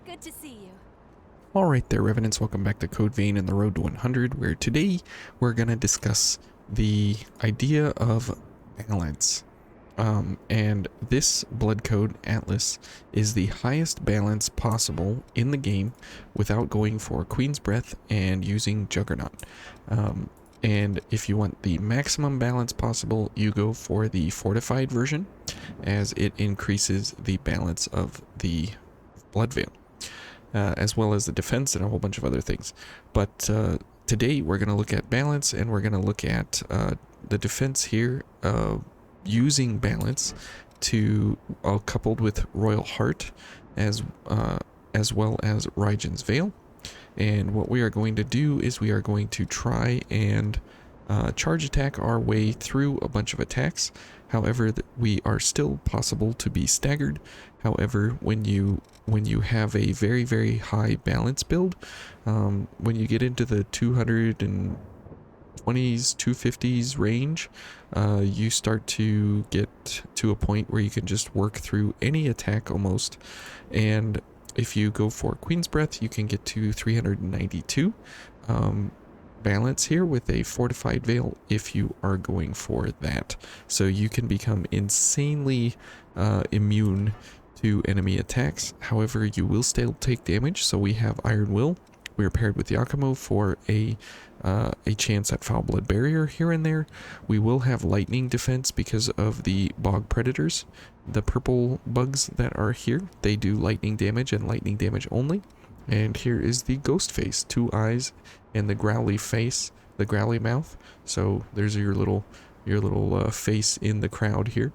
Good to see you. Alright there, Revenants, welcome back to Code Vein and the Road to 100, where today we're going to discuss the idea of balance. And this blood code, Atlas, is the highest balance possible in the game without going for Queen's Breath and using Juggernaut. And if you want the maximum balance possible, you go for the fortified version, as it increases the balance of the blood veil. As well as the defense and a whole bunch of other things. But today we're going to look at balance, and we're going to look at the defense here using balance to coupled with Royal Heart as well as Raijin's Veil. And what we are going to do is we are going to try and charge attack our way through a bunch of attacks. However, we are still possible to be staggered. However, when you have a very, very high balance build, when you get into the 220s, 250s range, you start to get to a point where you can just work through any attack almost. And if you go for Queen's Breath, you can get to 392 balance here with a fortified veil if you are going for that. So you can become insanely immune to enemy attacks. However, you will still take damage. So we have Iron Will. We are paired with Yakumo for a chance at Foul Blood Barrier here and there. We will have Lightning Defense because of the Bog Predators. The purple bugs that are here, they do lightning damage and lightning damage only. And here is the Ghost Face, 2 eyes and the growly face, the growly mouth. So there's your little face in the crowd here.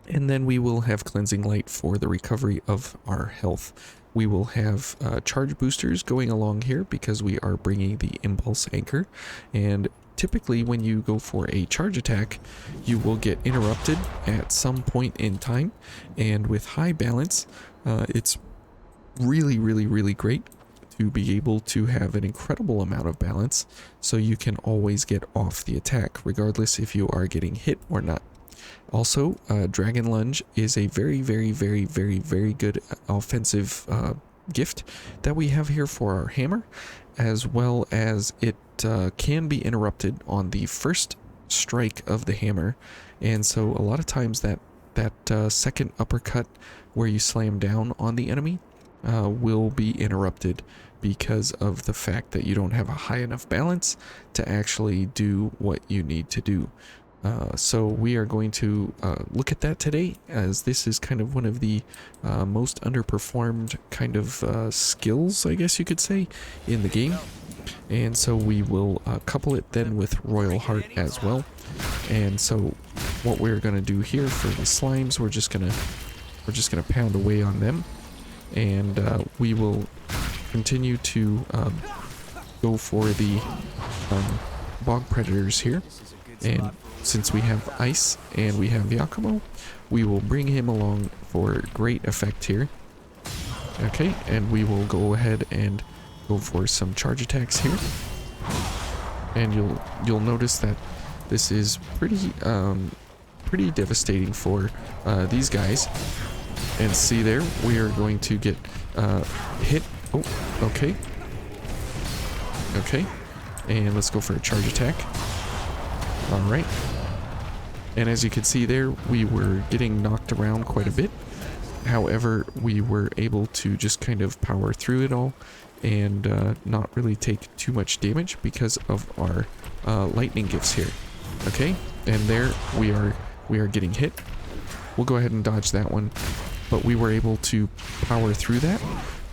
And then we will have Cleansing Light for the recovery of our health. We will have charge boosters going along here because we are bringing the Impulse Anchor. And typically when you go for a charge attack, you will get interrupted at some point in time. And with high balance, it's really, really, really great to be able to have an incredible amount of balance, so you can always get off the attack, regardless if you are getting hit or not. Also, Dragon Lunge is a very, very, very, very, very good offensive gift that we have here for our hammer, as well as it can be interrupted on the first strike of the hammer. And so a lot of times that second uppercut where you slam down on the enemy will be interrupted because of the fact that you don't have a high enough balance to actually do what you need to do. So we are going to look at that today, as this is kind of one of the most underperformed kind of skills, I guess you could say, in the game. And so we will couple it then with Royal Heart as well. And so what we're going to do here for the slimes, we're just gonna pound away on them. And we will continue to go for the bog predators here. And since we have ice and we have Yakumo, we will bring him along for great effect here. Okay, and we will go ahead and go for some charge attacks here. And you'll notice that this is pretty devastating for these guys. And see there, we are going to get hit. Oh, okay. Okay. And let's go for a charge attack. Alright. And as you can see there, we were getting knocked around quite a bit. However, we were able to just kind of power through it all and not really take too much damage because of our lightning gifts here. Okay? And there we are getting hit. We'll go ahead and dodge that one. But we were able to power through that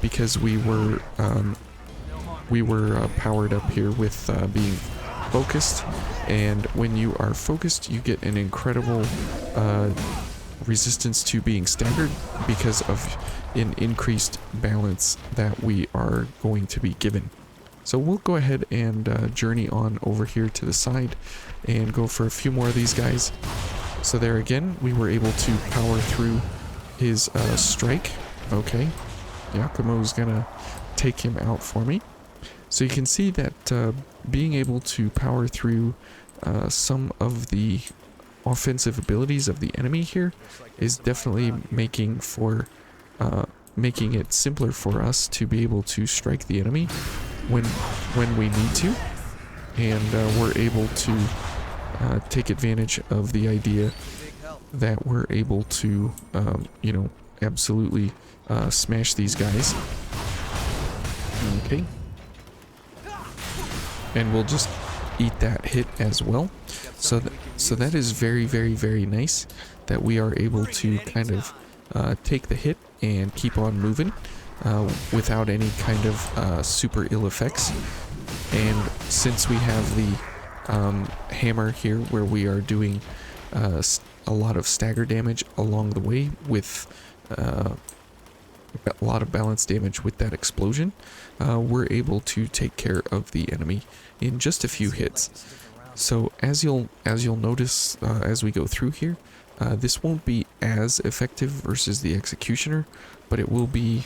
because we were powered up here with being focused. And when you are focused, you get an incredible resistance to being staggered because of an increased balance that we are going to be given. So we'll go ahead and journey on over here to the side and go for a few more of these guys. So there again, we were able to power through his strike. Okay, Yakumo's gonna take him out for me. So you can see that being able to power through some of the offensive abilities of the enemy here is definitely making for making it simpler for us to be able to strike the enemy when we need to, and we're able to take advantage of the idea that we're able to, you know, absolutely smash these guys. Okay. And we'll just eat that hit as well. So that is very, very, very nice that we are able to kind of take the hit and keep on moving without any kind of super ill effects. And since we have the hammer here where we are doing a lot of stagger damage along the way with a lot of balance damage with that explosion, we're able to take care of the enemy in just a few hits. So as you'll notice as we go through here, this won't be as effective versus the executioner, but it will be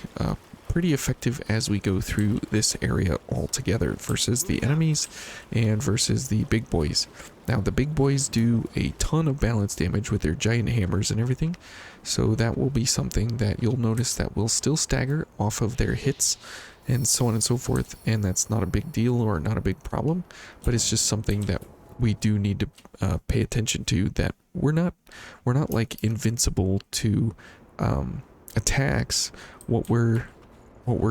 pretty effective as we go through this area altogether versus the enemies and versus the big boys. Now the big boys do a ton of balance damage with their giant hammers and everything, so that will be something that you'll notice that will still stagger off of their hits and so on and so forth, and that's not a big deal or not a big problem, but it's just something that we do need to pay attention to, that we're not like invincible to attacks. What we're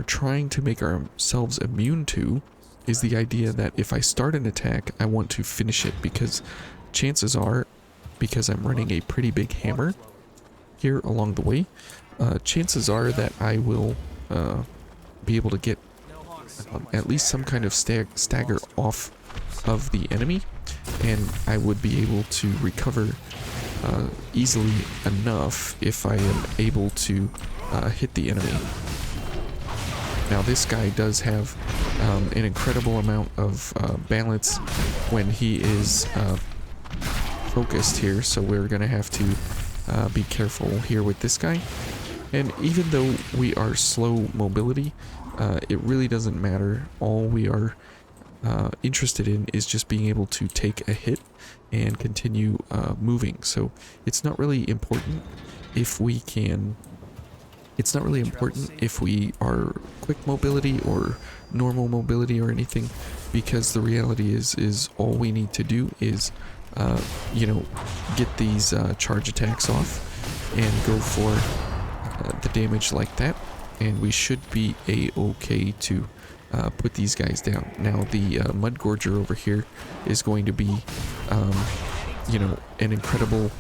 trying to make ourselves immune to is the idea that if I start an attack, I want to finish it, because chances are, because I'm running a pretty big hammer here along the way, chances are that I will be able to get at least some kind of stagger off of the enemy, and I would be able to recover easily enough if I am able to hit the enemy. Now this guy does have an incredible amount of balance when he is focused here, so we're gonna have to be careful here with this guy. And even though we are slow mobility, it really doesn't matter. All we are interested in is just being able to take a hit and continue moving. So it's not really important if we can. It's not really important if we are quick mobility or normal mobility or anything, because the reality is all we need to do is, you know, get these charge attacks off and go for the damage like that, and we should be a-okay to put these guys down. Now the Mud Gorger over here is going to be, you know, an incredible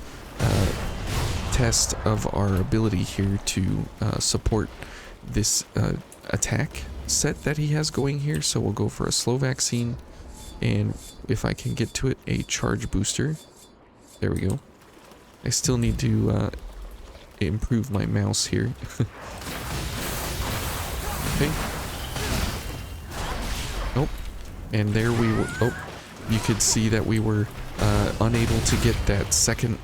test of our ability here to support this attack set that he has going here. So we'll go for a slow vaccine, and if I can get to it, a charge booster. There we go. I still need to improve my mouse here. Okay. Nope. And there we were. Oh, you could see that we were unable to get that second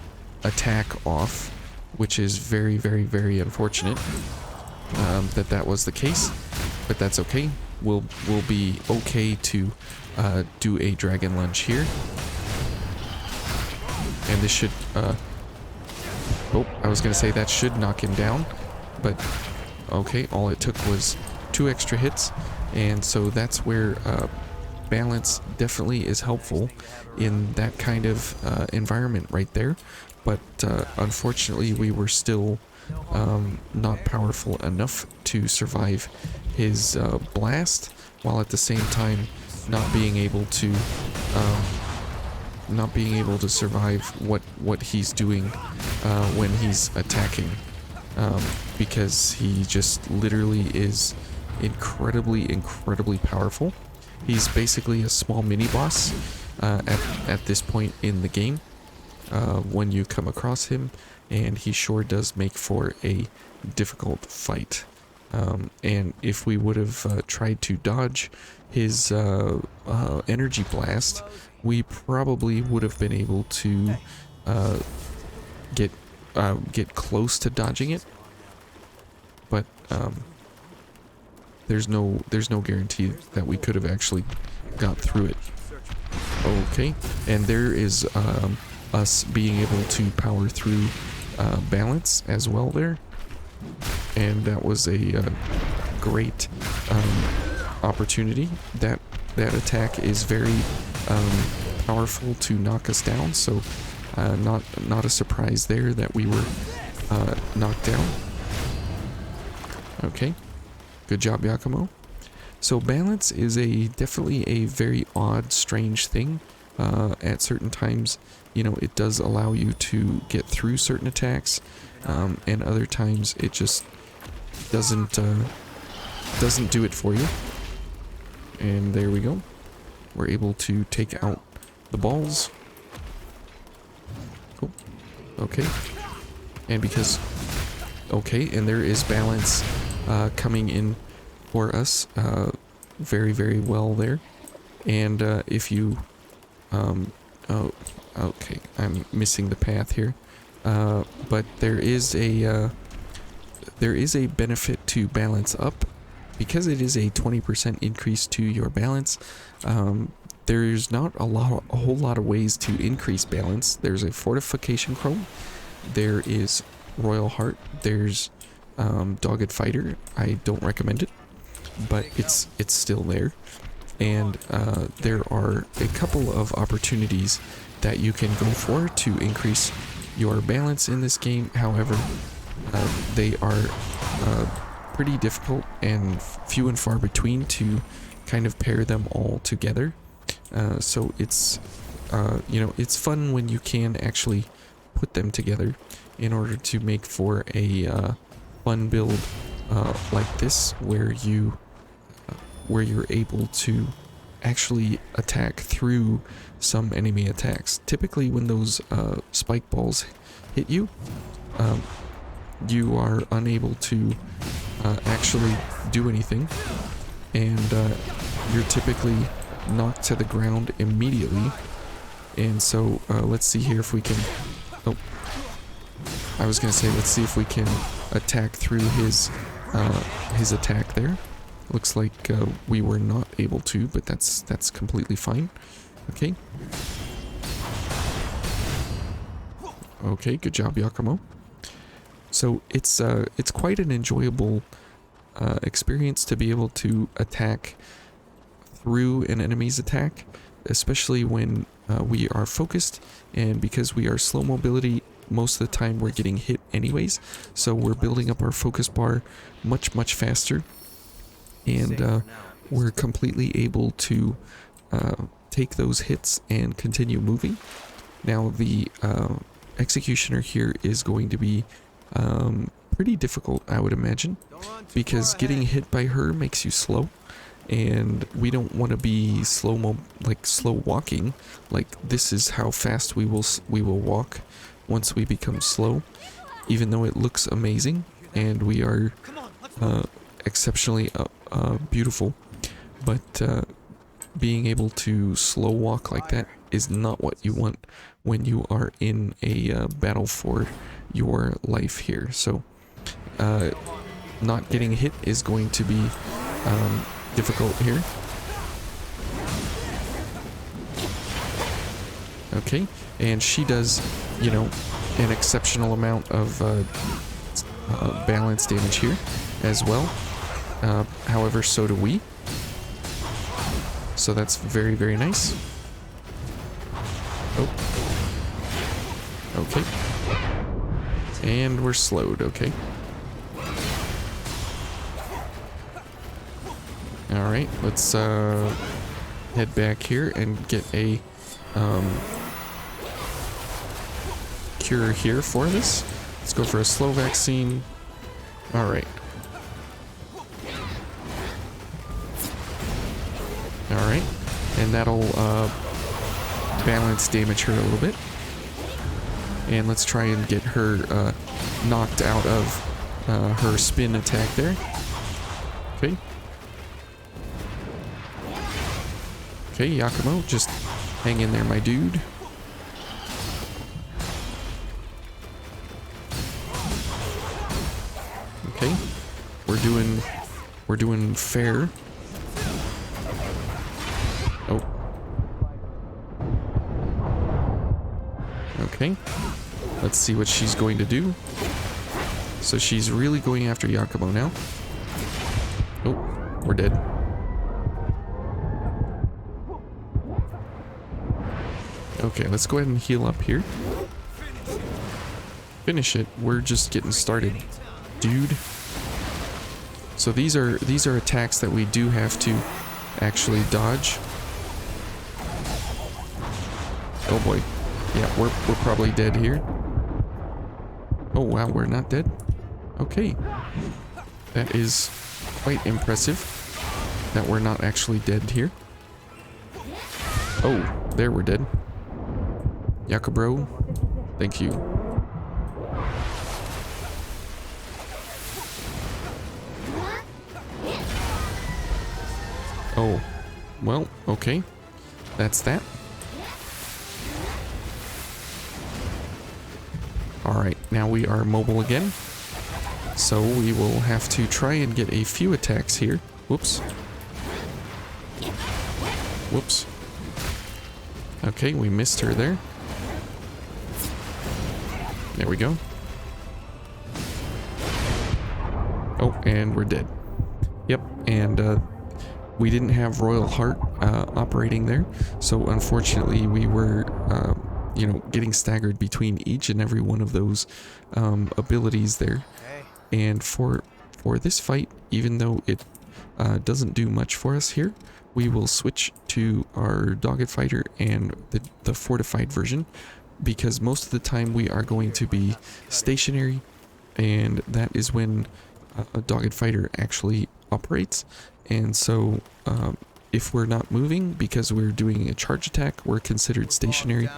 attack off, which is very, very, very unfortunate that was the case, but that's okay. We'll be okay to do a dragon lunge here, and this should oh, I was gonna say that should knock him down, but okay, all it took was 2 extra hits, and so that's where balance definitely is helpful in that kind of environment right there. But unfortunately we were still not powerful enough to survive his blast, while at the same time not being able to survive what he's doing when he's attacking, because he just literally is incredibly powerful. He's basically a small mini boss at this point in the game when you come across him, and he sure does make for a difficult fight. And if we would have tried to dodge his energy blast, we probably would have been able to get close to dodging it, but there's no guarantee that we could have actually got through it. Okay, and there is us being able to power through balance as well there. and that was a great opportunity. That attack is very powerful to knock us down, so not a surprise there that we were knocked down. Okay, good job, Yakumo. So balance is definitely a very odd, strange thing. At certain times, you know, it does allow you to get through certain attacks, and other times it just doesn't do it for you. And there we go. We're able to take out the balls. Oh, okay. And because... Okay, and there is balance coming in for us very, very well there. And if you... oh, okay, I'm missing the path here. But there is a benefit to balance up. Because it is a 20% increase to your balance, there's not a whole lot of ways to increase balance. There's a fortification chrome, there is Royal Heart, there's Dogged Fighter. I don't recommend it, but it's still there. And there are a couple of opportunities that you can go for to increase your balance in this game. However, they are pretty difficult and few and far between to kind of pair them all together. So it's you know, it's fun when you can actually put them together in order to make for a fun build like this, where you're able to actually attack through some enemy attacks. Typically when those spike balls hit you, you are unable to actually do anything, and you're typically knocked to the ground immediately. And so let's see here if we can... Oh, I was gonna say, let's see if we can attack through his attack there. Looks like we were not able to, but that's completely fine. Okay. Okay, good job, Yakumo. So it's quite an enjoyable experience to be able to attack through an enemy's attack, especially when we are focused, and because we are slow mobility, most of the time we're getting hit anyways, so we're building up our focus bar much faster, and we're completely able to take those hits and continue moving. Now the executioner here is going to be pretty difficult, I would imagine, because getting hit by her makes you slow, and we don't want to be slow walking. Like, this is how fast we will walk once we become slow, even though it looks amazing and we are exceptionally beautiful, but being able to slow walk like that is not what you want when you are in a battle for your life here. So not getting hit is going to be difficult here. Okay, and she does, you know, an exceptional amount of balance damage here as well. However, so do we. So that's very, very nice. Oh. Okay. And we're slowed, okay. Alright, let's head back here and get a cure here for this. Let's go for a slow vaccine. Alright. Alright, and that'll balance damage her a little bit. And let's try and get her knocked out of her spin attack there. Okay. Okay, Yakumo, just hang in there, my dude. Okay, we're doing fair. Oh. Okay, let's see what she's going to do. So she's really going after Yakumo now. Oh, we're dead. Okay, let's go ahead and heal up here. Finish it. We're just getting started, dude. So these are attacks that we do have to actually dodge. Oh boy. Yeah, we're probably dead here. Oh wow, we're not dead. Okay. That is quite impressive that we're not actually dead here. Oh, there we're dead. Yakubro, thank you. Oh, well, okay. That's that. Alright, now we are mobile again. So we will have to try and get a few attacks here. Whoops. Whoops. Okay, we missed her there. There we go. Oh, and we're dead. Yep, and we didn't have Royal Heart operating there, so unfortunately we were, you know, getting staggered between each and every one of those abilities there. And for this fight, even though it doesn't do much for us here, we will switch to our Dogged Fighter and the fortified version, because most of the time we are going to be stationary, and that is when a Dogged Fighter actually operates. And so if we're not moving because we're doing a charge attack, we're considered stationary,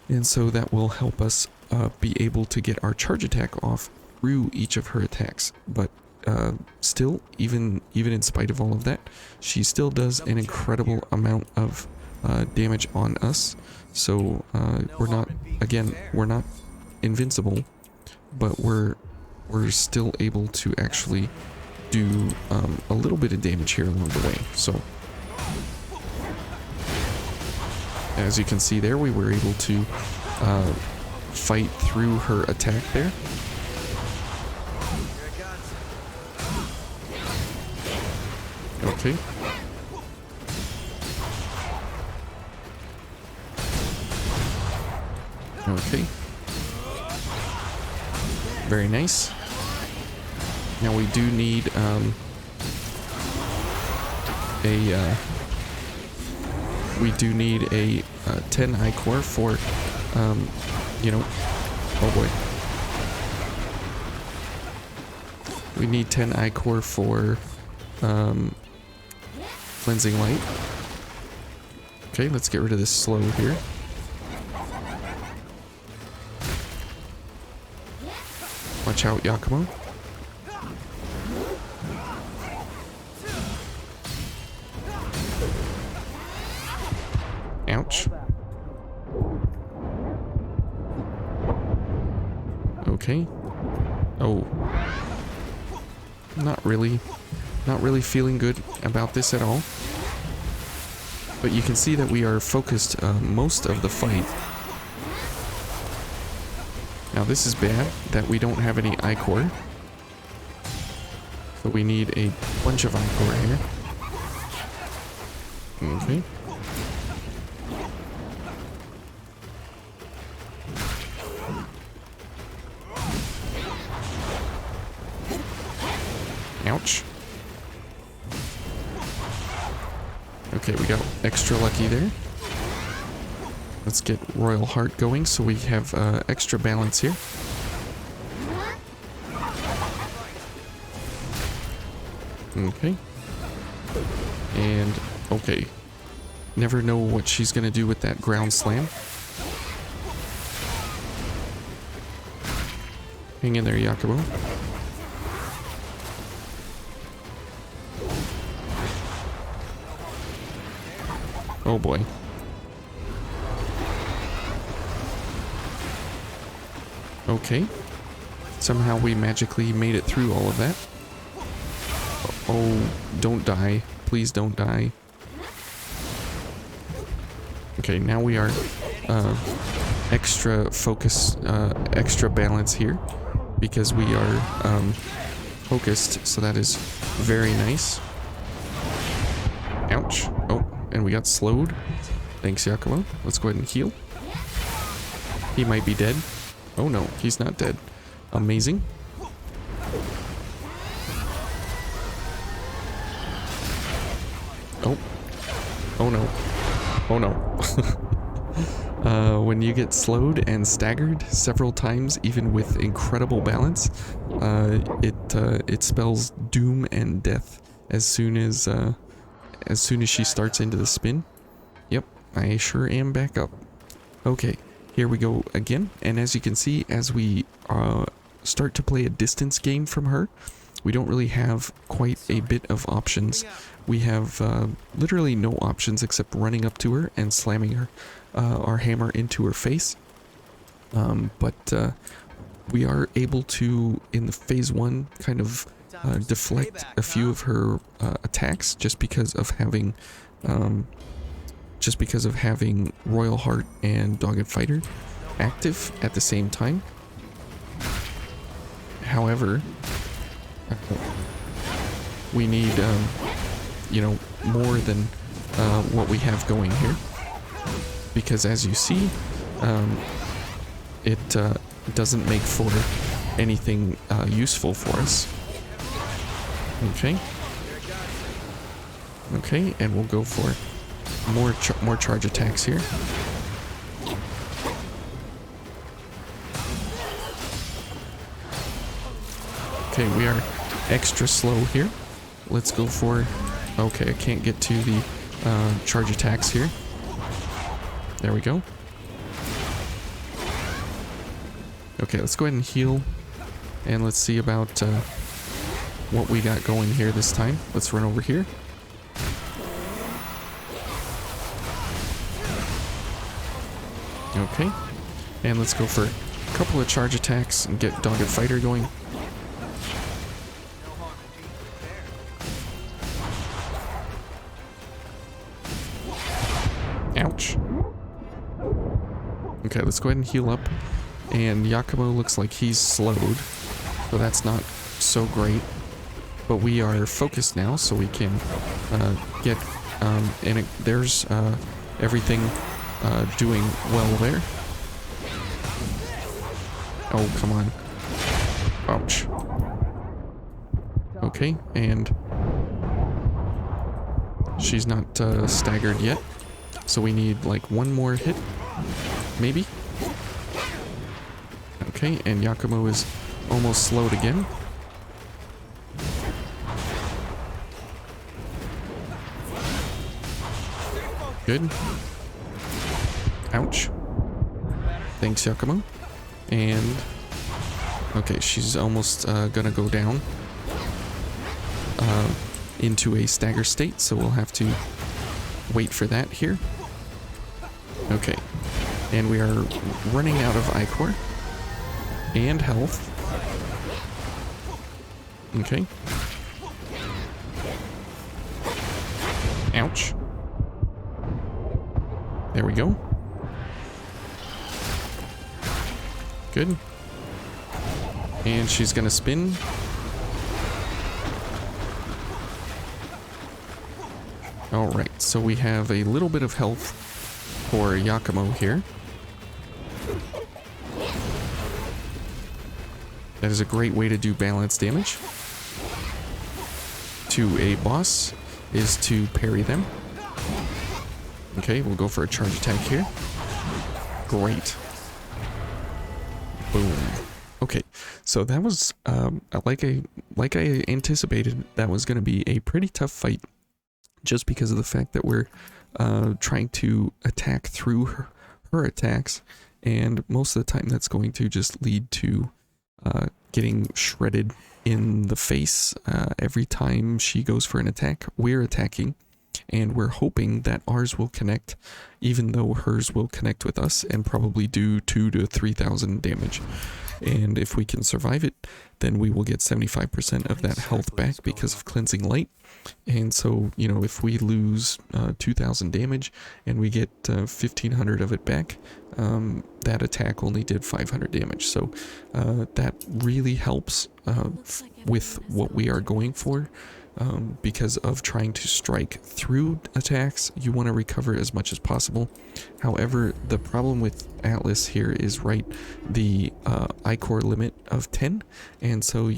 and so that will help us be able to get our charge attack off through each of her attacks. But still, even in spite of all of that, she still does an incredible amount of damage on us. So we're not, again, we're not invincible, but we're still able to actually do a little bit of damage here along the way. So as you can see there, we were able to fight through her attack there. Okay. Okay. Very nice. Now we do need a 10 I-core for you know, oh boy. We need 10 I-core for cleansing light. Okay, let's get rid of this slow here. Watch out, Yakumo. Ouch. Okay. Oh. Not really feeling good about this at all. But you can see that we are focused most of the fight. Now this is bad that we don't have any I-core. So we need a bunch of I-core here. Okay. Ouch. Okay, we got extra lucky there. Let's get Royal Heart going so we have extra balance here. Okay. And, okay. Never know what she's gonna do with that ground slam. Hang in there, Yakumo. Oh boy. Okay. Somehow we magically made it through all of that. Oh, don't die. Please don't die. Okay, now we are extra focus, extra balance here, because we are focused, so that is very nice. Ouch. Oh, and we got slowed. Thanks, Yakumo. Let's go ahead and heal. He might be dead. Oh no, he's not dead. Amazing. Oh. Oh no. Oh no. When you get slowed and staggered several times, even with incredible balance, it spells doom and death as soon as she starts into the spin. Yep, I sure am back up. Okay, here we go again, and as you can see, as we start to play a distance game from her, we don't really have quite a bit of options. We have literally no options except running up to her and slamming her our hammer into her face. But we are able to, in the phase 1, kind of deflect a few of her attacks just because of having Royal Heart and Dogged Fighter active at the same time. However, we need you know, more than what we have going here, because as you see, it doesn't make for anything useful for us. Okay, and we'll go for more charge attacks here. Okay, we are extra slow here. Let's go for... Okay, I can't get to the charge attacks here. There we go. Okay, let's go ahead and heal. And let's see about what we got going here this time. Let's run over here. Okay. And let's go for a couple of charge attacks and get Dogged Fighter going. Ouch. Okay, let's go ahead and heal up. And Yakumo looks like he's slowed, so that's not so great. But we are focused now, so we can get... there's everything doing well there. Oh, come on. Ouch. Okay, and she's not staggered yet. So we need like one more hit, maybe? Okay, and Yakumo is almost slowed again. Good. Ouch. Thanks, Yakumo. And... okay, she's almost gonna go down into a stagger state, so we'll have to wait for that here. Okay. And we are running out of Ichor. And health. Okay. Ouch. There we go. Good. And she's gonna spin. Alright, so we have a little bit of health for Yakumo here. That is a great way to do balance damage to a boss, is to parry them. Okay, we'll go for a charge attack here. Great. Boom. Okay, so that was like I anticipated, that was going to be a pretty tough fight, just because of the fact that we're trying to attack through her attacks, and most of the time that's going to just lead to getting shredded in the face every time she goes for an attack. We're attacking, and we're hoping that ours will connect, even though hers will connect with us and probably do 2 to 3,000 damage. And if we can survive it, then we will get 75% of that health back because of cleansing light. And so, you know, if we lose 2,000 damage and we get 1,500 of it back, that attack only did 500 damage. So that really helps with what we are going for. Because of trying to strike through attacks, you want to recover as much as possible. However, the problem with Atlas here is the I-core limit of 10, and so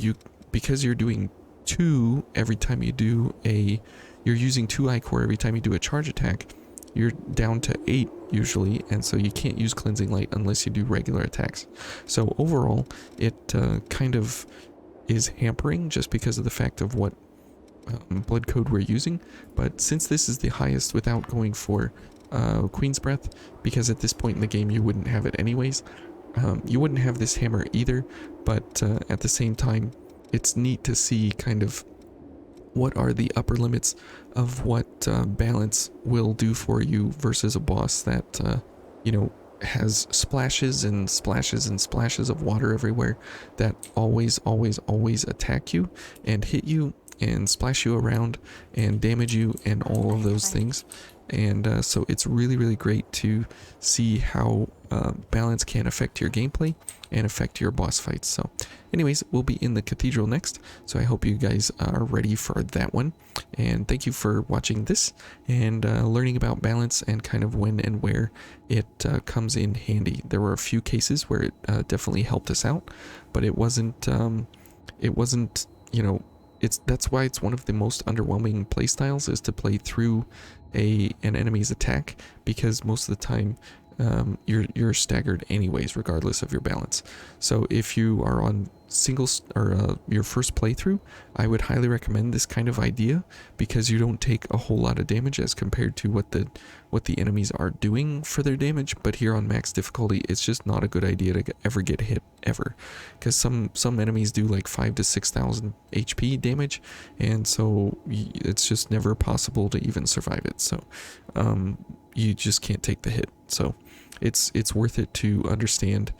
because you're doing 2 every time you do you're using 2 I-core every time you do a charge attack, you're down to 8 usually, and so you can't use cleansing light unless you do regular attacks. So overall, it kind of is hampering just because of the fact of what blood code we're using. But since this is the highest without going for Queen's Breath, because at this point in the game you wouldn't have it anyways, you wouldn't have this hammer either, but at the same time it's neat to see kind of what are the upper limits of what balance will do for you versus a boss that you know, has splashes and splashes and splashes of water everywhere that always attack you and hit you and splash you around and damage you and all of those things. And so it's really great to see how balance can affect your gameplay and affect your boss fights. So anyways, we'll be in the cathedral next, so I hope you guys are ready for that one. And thank you for watching this and learning about balance and kind of when and where it comes in handy. There were a few cases where it definitely helped us out, but it wasn't you know, that's why it's one of the most underwhelming playstyles, is to play through an enemy's attack, because most of the time you're staggered anyways regardless of your balance. So if you are on your first playthrough, I would highly recommend this kind of idea, because you don't take a whole lot of damage as compared to what the enemies are doing for their damage. But here on max difficulty, it's just not a good idea to ever get hit ever, because some enemies do like 5,000 to 6,000 HP damage, and so it's just never possible to even survive it. So you just can't take the hit. So it's worth it to understand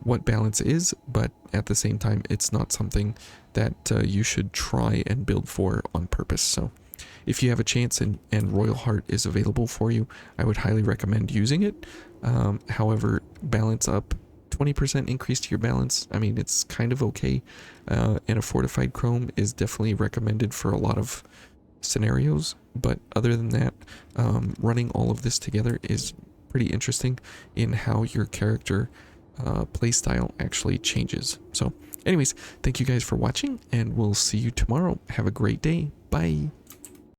what balance is, but at the same time, it's not something that you should try and build for on purpose. So if you have a chance and Royal Heart is available for you, I would highly recommend using it. However, balance up, 20% increase to your balance, I mean, it's kind of okay. And a fortified chrome is definitely recommended for a lot of scenarios, but other than that, running all of this together is pretty interesting in how your character playstyle actually changes. So anyways, thank you guys for watching, and we'll see you tomorrow. Have a great day. Bye.